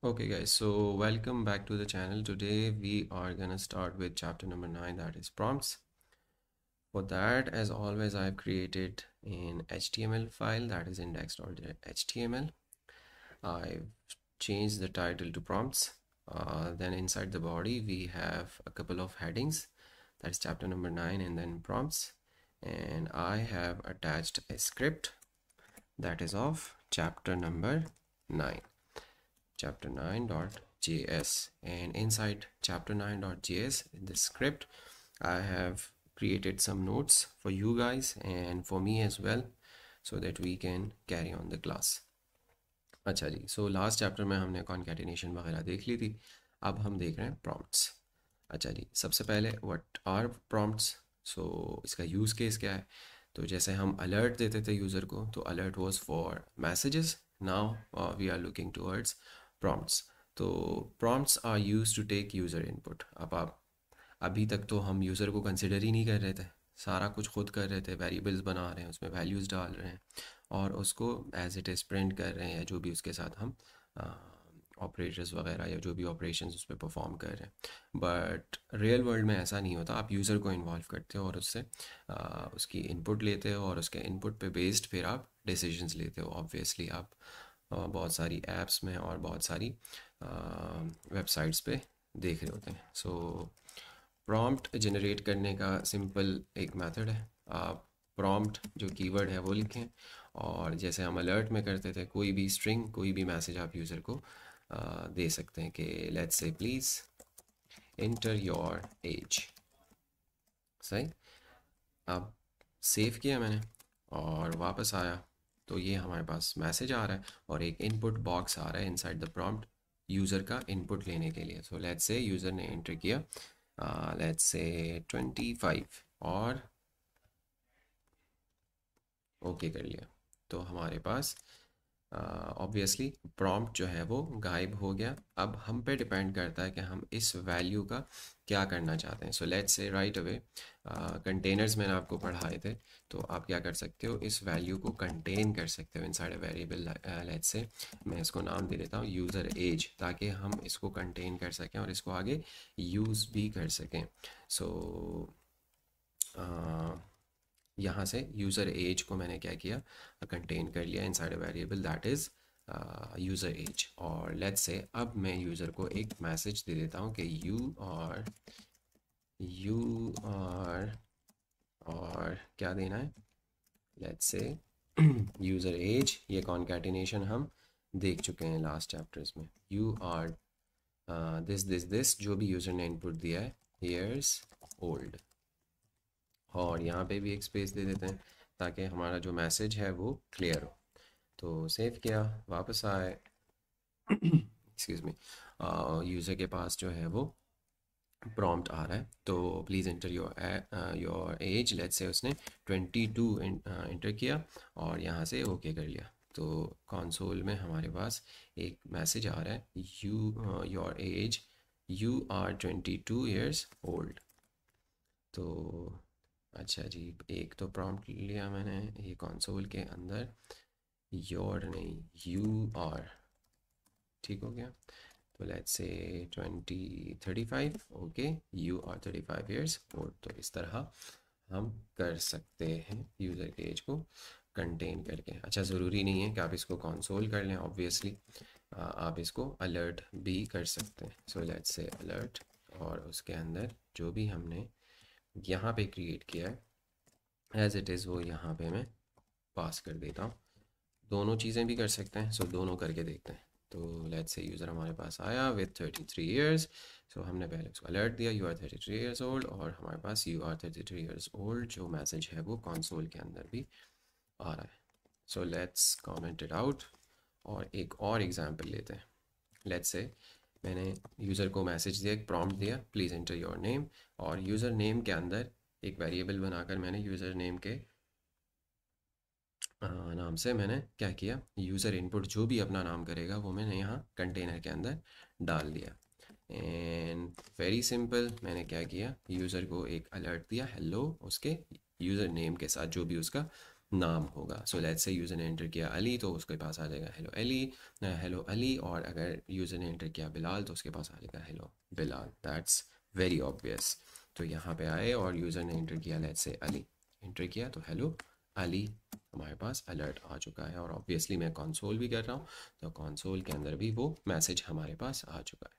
Okay guys, so welcome back to the channel. Today we are gonna start with chapter number 9, that is prompts. For that, as always, I've created an HTML file, that is index.html. I've changed the title to prompts. Then inside the body we have a couple of headings, that's chapter number 9 and then prompts. And I have attached a script that is of chapter number 9. Chapter 9.js, and inside chapter 9.js in the script I have created some notes for you guys and for me as well, so that we can carry on the class. अच्छा जी, so last chapter में हमने concatenation वगैरह देख ली थी. अब हम देख रहे हैं प्रॉम्प्ट्स. अच्छा जी, सबसे पहले व्हाट आर प्रॉम्प्ट्स. सो इसका यूज़ केस क्या है. तो जैसे हम अलर्ट देते थे यूज़र को, तो alert was for messages. Now we are looking towards prompts. तो prompts are use to take user input. अब आप अभी तक तो हम यूज़र को कंसिडर ही नहीं कर रहे थे, सारा कुछ खुद कर रहे थे, वेरिएबल्स बना रहे हैं, उसमें वैल्यूज़ डाल रहे हैं और उसको एज इट इज़ प्रिंट कर रहे हैं, या जो भी उसके साथ हम ऑपरेटर्स वगैरह या जो भी ऑपरेशंस उस पर परफॉर्म कर रहे हैं. बट रियल वर्ल्ड में ऐसा नहीं होता. आप यूज़र को इन्वॉल्व करते हो और उससे उसकी इनपुट लेते हो और उसके इनपुट पे बेस्ड फिर आप डिसीजंस लेते हो. ऑब्वियसली आप बहुत सारी ऐप्स में और बहुत सारी वेबसाइट्स पे देख रहे होते हैं. सो प्रॉम्प्ट जनरेट करने का सिंपल एक मेथड है. आप प्रॉम्प्ट जो कीवर्ड है वो लिखें, और जैसे हम अलर्ट में करते थे, कोई भी स्ट्रिंग, कोई भी मैसेज आप यूज़र को दे सकते हैं कि let's say please enter your age. सही. अब सेव किया मैंने और वापस आया, तो ये हमारे पास मैसेज आ रहा है और एक इनपुट बॉक्स आ रहा है इनसाइड द प्रॉम्प्ट यूज़र का इनपुट लेने के लिए. सो लेट्स से यूज़र ने एंटर किया लेट्स से 25 और ओके कर लिया. तो हमारे पास ऑब्वियसली प्रॉम्प्ट जो है वो गायब हो गया. अब हम पे डिपेंड करता है कि हम इस वैल्यू का क्या करना चाहते हैं. So let's say right away containers मैंने आपको पढ़ाए थे, तो आप क्या कर सकते हो, इस वैल्यू को कंटेन कर सकते हो inside a variable. Let's say मैं इसको नाम दे देता हूँ यूज़र एज, ताकि हम इसको कंटेन कर सकें और इसको आगे यूज़ भी कर सकें. सो यहाँ से यूज़र एज को मैंने क्या किया, कंटेन कर लिया inside a variable that is user age. और लेट्स से अब मैं यूज़र को एक मैसेज दे देता हूँ कि यू आर और क्या देना है, लेट्स से यूज़र एज. ये कॉन्कैटिनेशन हम देख चुके हैं लास्ट चैप्टर्स में. यू आर दिस जो भी यूज़र ने इनपुट दिया है, ईयर्स ओल्ड. और यहाँ पे भी एक स्पेस दे देते हैं ताकि हमारा जो मैसेज है वो क्लियर हो. तो सेव किया, वापस आए, एक्सक्यूज़ मी, यूज़र के पास जो है वो प्रॉम्प्ट आ रहा है. तो please enter your age. Let's say उसने 22 एंटर किया और यहाँ से ओके कर लिया. तो कंसोल में हमारे पास एक मैसेज आ रहा है, your age, you are 22 years old. तो अच्छा जी, एक तो प्रॉम्प्ट लिया मैंने ये कंसोल के अंदर, योर नहीं यू आर, ठीक हो गया. तो let's say 35 okay, you are 35 years old. तो इस तरह हम कर सकते हैं यूज़र के एज को कंटेन करके. अच्छा, ज़रूरी नहीं है कि आप इसको कंसोल कर लें. ऑब्वियसली आप इसको अलर्ट भी कर सकते हैं. सो लेट्स से अलर्ट, और उसके अंदर जो भी हमने यहाँ पे क्रिएट किया है एज इट इज़ वो यहाँ पे मैं पास कर देता हूँ. दोनों चीज़ें भी कर सकते हैं. सो दोनों करके देखते हैं. तो लेट्स से यूज़र हमारे पास आया विथ 33 ईयर्स. सो हमने पहले उसको अलर्ट दिया यू आर 33 ईयर्स ओल्ड, और हमारे पास यू आर 33 ईयर्स ओल्ड जो मैसेज है वो कंसोल के अंदर भी आ रहा है. So let's comment it out. और एक और एग्जांपल लेते हैं. लेट्स से मैंने यूज़र को मैसेज दिया, एक प्रॉम्प्ट दिया, प्लीज़ एंटर योर नेम. और यूज़र नेम के अंदर एक वेरिएबल बनाकर मैंने यूज़र नेम के नाम से मैंने क्या किया, यूज़र इनपुट जो भी अपना नाम करेगा वो मैंने यहाँ कंटेनर के अंदर डाल दिया. एंड वेरी सिंपल, मैंने क्या किया, यूज़र को एक अलर्ट दिया हेलो उसके यूज़र नेम के साथ जो भी उसका नाम होगा। सो लेट्स से यूज़र ने एंटर किया अली, तो उसके पास आ जाएगा हेलो अली, हेलो अली। और अगर यूज़र ने एंटर किया बिलाल तो उसके पास आ जाएगा hello Bilal. That's very obvious. तो यहाँ पे आए और यूज़र ने एंटर किया लेट्स से अली, एंटर किया तो हेलो अली, हमारे पास अलर्ट आ चुका है। और ऑब्वियसली मैं कंसोल भी कर रहा हूँ, तो कंसोल के अंदर भी वो मैसेज हमारे पास आ चुका है।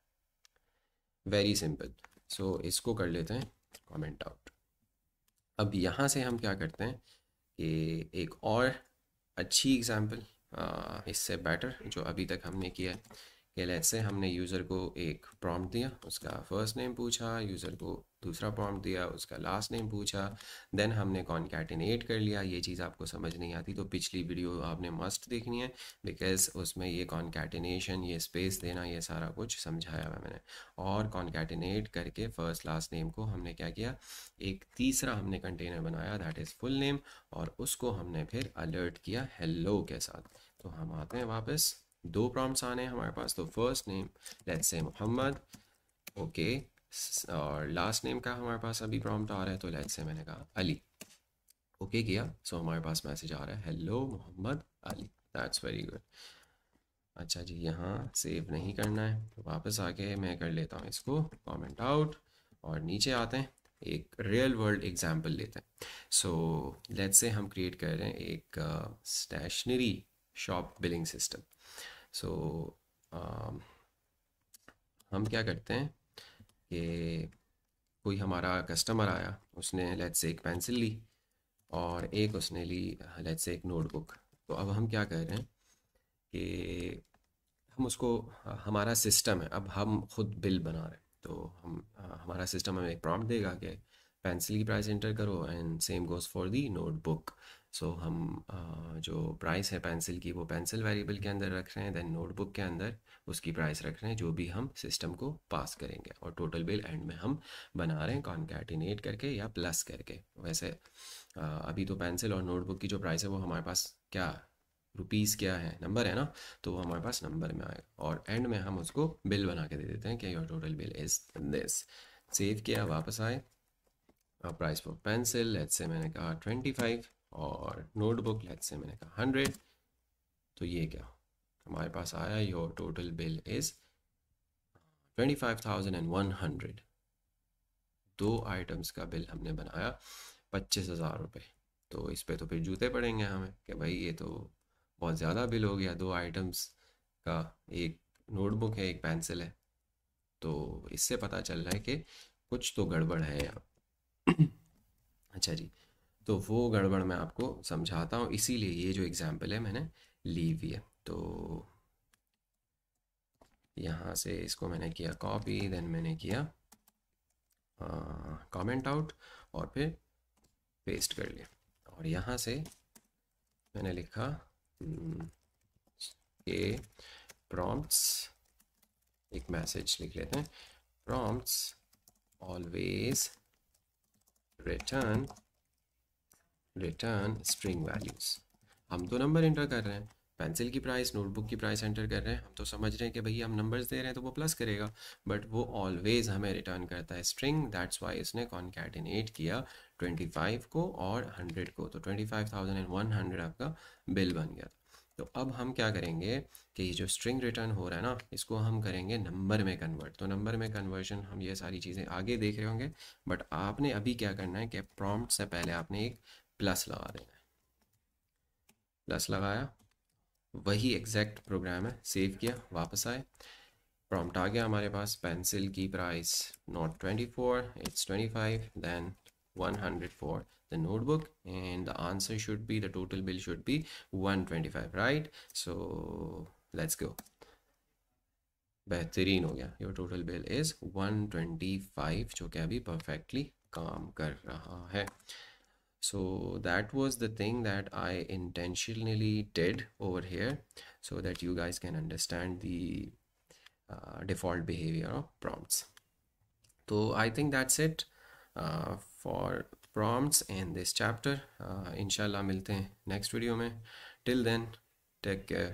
Very simple. सो इसको कर लेते हैं कमेंट आउट। अब यहाँ से हम क्या करते हैं कि एक और अच्छी एग्जांपल, इससे बेटर जो अभी तक हमने किया है, कि लेट्स से हमने यूज़र को एक प्रॉम्प्ट दिया, उसका फर्स्ट नेम पूछा, यूज़र को दूसरा प्रॉम्प्ट दिया, उसका लास्ट नेम पूछा, देन हमने कॉन्कैटिनेट कर लिया। ये चीज़ आपको समझ नहीं आती तो पिछली वीडियो आपने मस्ट देखनी है, बिकॉज उसमें ये कॉन्कैटिनेशन, ये स्पेस देना, ये सारा कुछ समझाया हुआ मैंने। और कॉन्कैटिनेट करके फर्स्ट लास्ट नेम को हमने क्या किया, एक तीसरा हमने कंटेनर बनाया दैट इज़ फुल नेम, और उसको हमने फिर अलर्ट किया हेलो के साथ। तो हम आते हैं वापस, दो प्रॉम्प्ट्स आने हैं हमारे पास। तो first name let's say Mohammed, okay, और लास्ट नेम का हमारे पास अभी प्रॉम्प्ट आ रहा है, तो लेट्स से मैंने कहा अली, ओके किया। सो हमारे पास मैसेज आ रहा है hello Mohammed Ali. That's very good. अच्छा जी, यहाँ सेव नहीं करना है, तो वापस आके मैं कर लेता हूँ इसको कमेंट आउट, और नीचे आते हैं, एक रियल वर्ल्ड एग्जांपल लेते हैं। सो लेट्स से हम क्रिएट कर रहे हैं एक स्टेशनरी शॉप बिलिंग सिस्टम। सो हम क्या करते हैं कि कोई हमारा कस्टमर आया, उसने लेट्स से एक पेंसिल ली और एक उसने ली लेट्स से एक नोटबुक। तो अब हम क्या कर रहे हैं कि हम उसको, हमारा सिस्टम है, अब हम खुद बिल बना रहे हैं। तो हम हमारा सिस्टम हमें एक प्रॉम्प्ट देगा कि पेंसिल की प्राइस एंटर करो, and same goes for the notebook. So हम जो प्राइस है पेंसिल की वो पेंसिल वेरिएबल के अंदर रख रहे हैं, देन नोटबुक के अंदर उसकी प्राइस रख रहे हैं जो भी हम सिस्टम को पास करेंगे, और टोटल बिल एंड में हम बना रहे हैं कॉन्कैटिनेट करके या प्लस करके। वैसे अभी तो पेंसिल और नोटबुक की जो प्राइस है वो हमारे पास क्या, रुपीज़ क्या है, नंबर है ना, तो वो हमारे पास नंबर में आएगा, और एंड में हम उसको बिल बना के दे देते हैं कि your total bill is this. Save किया, वापस आए, price for pencil let's say मैंने कहा 25, और नोटबुक लेट्स से मैंने कहा 100। तो ये क्या हमारे पास आया, योर टोटल बिल इज़ 25,100। दो आइटम्स का बिल हमने बनाया 25,000 रुपये। तो इस पे तो फिर जूते पड़ेंगे हमें कि भाई ये तो बहुत ज़्यादा बिल हो गया, दो आइटम्स का, एक नोटबुक है एक पेंसिल है। तो इससे पता चल रहा है कि कुछ तो गड़बड़ है यहाँ। अच्छा जी, तो वो गड़बड़ मैं आपको समझाता हूँ, इसीलिए ये जो एग्ज़ाम्पल है मैंने ली हुई है। तो यहाँ से इसको मैंने किया कॉपी, देन मैंने किया कमेंट आउट, और फिर पेस्ट कर लिया। और यहाँ से मैंने लिखा कि प्रॉम्प्ट्स, एक मैसेज लिख लेते हैं, prompts always return string values. हम तो नंबर एंटर कर रहे हैं, पेंसिल की प्राइस, नोटबुक की प्राइस एंटर कर रहे हैं, हम तो समझ रहे हैं कि भैया हम नंबर्स दे रहे हैं तो वो प्लस करेगा, बट वो ऑलवेज हमें रिटर्न करता है स्ट्रिंग। दैट्स वाई इसने कॉन्कैटिनेट किया 25 को और 100 को, तो 25,100 आपका बिल बन गया। तो अब हम क्या करेंगे कि ये जो स्ट्रिंग रिटर्न हो रहा है ना, इसको हम करेंगे नंबर में कन्वर्ट। तो नंबर में कन्वर्जन हम ये सारी चीज़ें आगे देख रहे होंगे, बट आपने अभी क्या करना है कि प्रॉम्प्ट से पहले आपने एक प्लस लगा देना है। प्लस लगाया, वही एग्जैक्ट प्रोग्राम है, सेव किया, वापस आए, प्रॉम्प्ट आ गया हमारे पास, पेंसिल की price not 24 it's 25, then 100 for the notebook, and the answer should be, the total bill should be 125, right? So let's go. बेहतरीन हो गया, योर टोटल बिल इज़ 125, जो कि अभी परफेक्टली काम कर रहा है। So that was the thing that I intentionally did over here, so that you guys can understand the default behavior of prompts. So I think that's it for prompts in this chapter. Inshallah मिलते हैं next video में. Till then, take care.